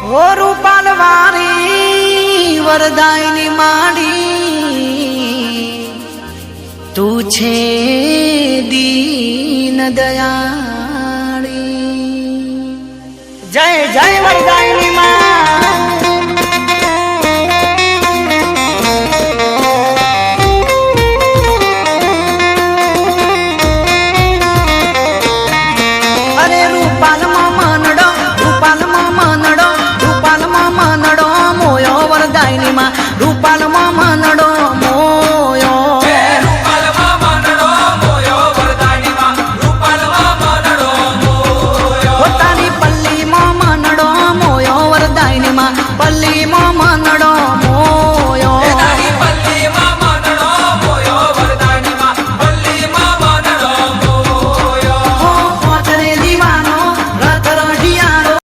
ઓ રૂપાલવારી વરદાયની માડી તું છે દીન દયાળી. જય જય વરદાયની માં.